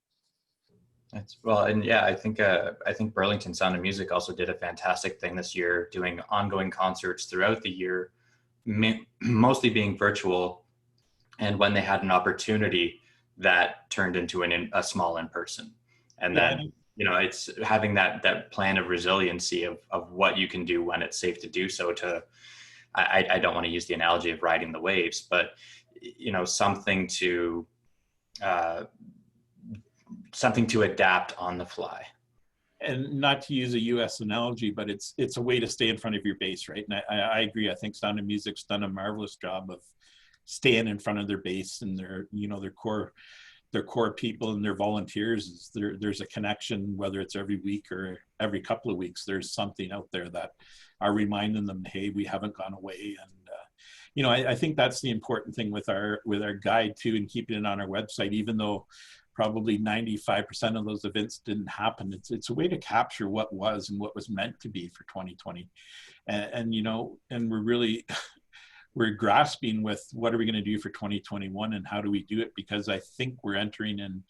That's well, and yeah, I think Burlington Sound of Music also did a fantastic thing this year, doing ongoing concerts throughout the year, mostly being virtual. And when they had an opportunity, that turned into a small in-person. And then, you know, it's having that plan of resiliency of what you can do when it's safe to do so. I don't want to use the analogy of riding the waves, but, you know, something to adapt on the fly. And not to use a U.S. analogy, but it's a way to stay in front of your base, right? And I agree. I think Sound of Music's done a marvelous job of staying in front of their base and their core people and their volunteers. There's a connection, whether it's every week or every couple of weeks. There's something out there that are reminding them, hey, we haven't gone away. you know, I think that's the important thing with our guide too, and keeping it on our website, even though probably 95% of those events didn't happen. It's a way to capture what was and what was meant to be for 2020. And you know, and we're really, we're grasping with what are we going to do for 2021 and how do we do it? Because I think we're entering in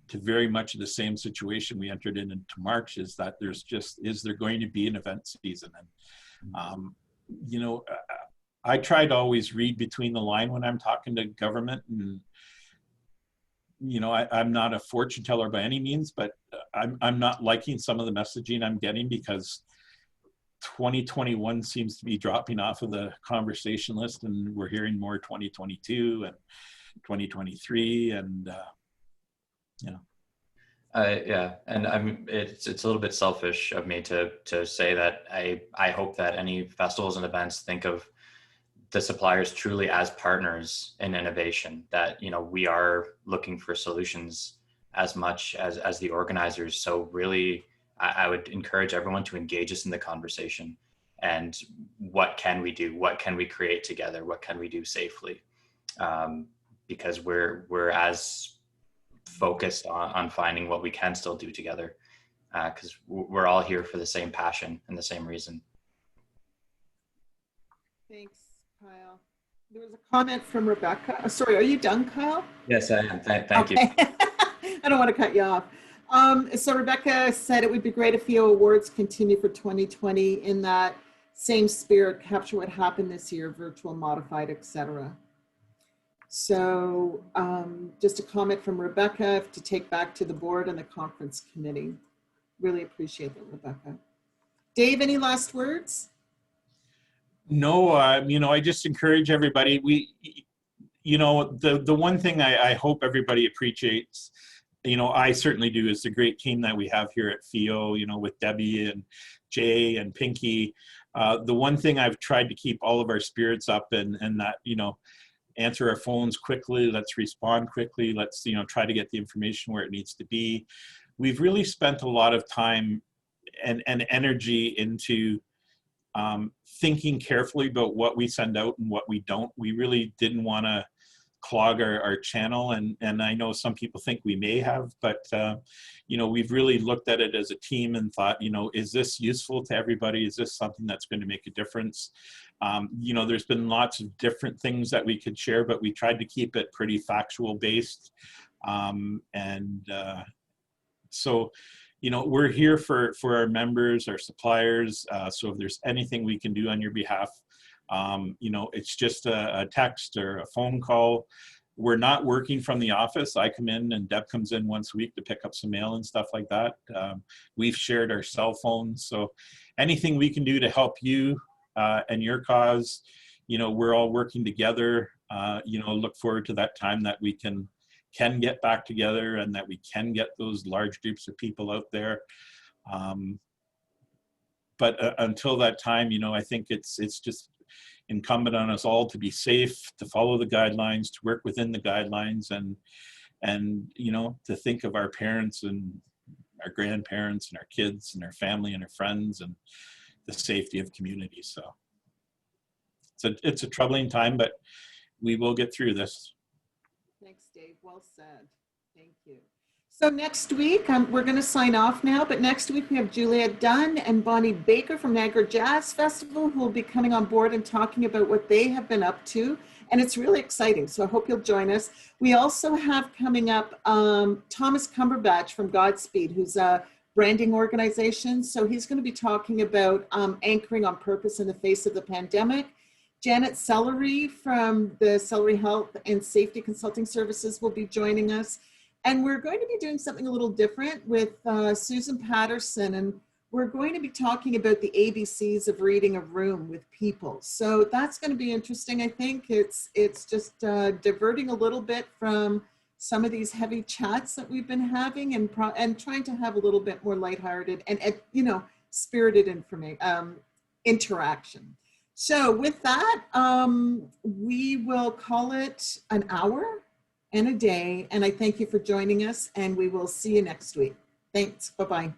to very much the same situation we entered into March, is that there's just, is there going to be an event season? And, you know, I try to always read between the line when I'm talking to government, and, you know, I'm not a fortune teller by any means, but I'm not liking some of the messaging I'm getting, because 2021 seems to be dropping off of the conversation list, and we're hearing more 2022 and 2023, and you know. Yeah, and it's a little bit selfish of me to say that I hope that any festivals and events think of the suppliers truly as partners in innovation, that, you know, we are looking for solutions as much as the organizers. So really, I would encourage everyone to engage us in the conversation. And what can we do? What can we create together? What can we do safely? Because we're as focused on finding what we can still do together, because we're all here for the same passion and the same reason. Thanks, Kyle. There was a comment from Rebecca. Oh, sorry, are you done, Kyle? Yes, I am. Thank you. I don't want to cut you off. So Rebecca said it would be great if FEO awards continue for 2020 in that same spirit, capture what happened this year, virtual, modified, etc. So just a comment from Rebecca to take back to the board and the conference committee. Really appreciate that, Rebecca. Dave, any last words? No, you know, I just encourage everybody. You know, the one thing I hope everybody appreciates, you know, I certainly do, is the great team that we have here at FEO, you know, with Debbie and Jay and Pinky. The one thing I've tried to keep all of our spirits up, and that, you know, answer our phones quickly, let's respond quickly, let's, you know, try to get the information where it needs to be. We've really spent a lot of time and energy into thinking carefully about what we send out and what we don't. We really didn't want to clog our channel, and I know some people think we may have, but you know, we've really looked at it as a team and thought, you know, is this useful to everybody? Is this something that's going to make a difference? You know, there's been lots of different things that we could share, but we tried to keep it pretty factual based. So, you know, we're here for our members, our suppliers. So if there's anything we can do on your behalf, you know, it's just a text or a phone call. We're not working from the office. I come in and Deb comes in once a week to pick up some mail and stuff like that. We've shared our cell phones. So anything we can do to help you and your cause, you know, we're all working together. You know, look forward to that time that we can get back together and that we can get those large groups of people out there. But until that time, you know, I think it's just incumbent on us all to be safe, to follow the guidelines, to work within the guidelines, and you know, to think of our parents and our grandparents and our kids and our family and our friends and the safety of community. So it's a troubling time, but we will get through this. Thanks, Dave. Well said. Thank you. So next week, we're going to sign off now, but next week we have Juliette Dunn and Bonnie Baker from Niagara Jazz Festival, who will be coming on board and talking about what they have been up to. And it's really exciting. So I hope you'll join us. We also have coming up Thomas Cumberbatch from Godspeed, who's a branding organization. So he's going to be talking about anchoring on purpose in the face of the pandemic. Janet Sellery from the Sellery Health and Safety Consulting Services will be joining us. And we're going to be doing something a little different with Susan Patterson, and we're going to be talking about the ABCs of reading a room with people. So that's going to be interesting. I think it's just diverting a little bit from some of these heavy chats that we've been having, and trying to have a little bit more lighthearted and you know, spirited interaction. So with that, we will call it an hour and a day. And I thank you for joining us, and we will see you next week. Thanks. Bye-bye.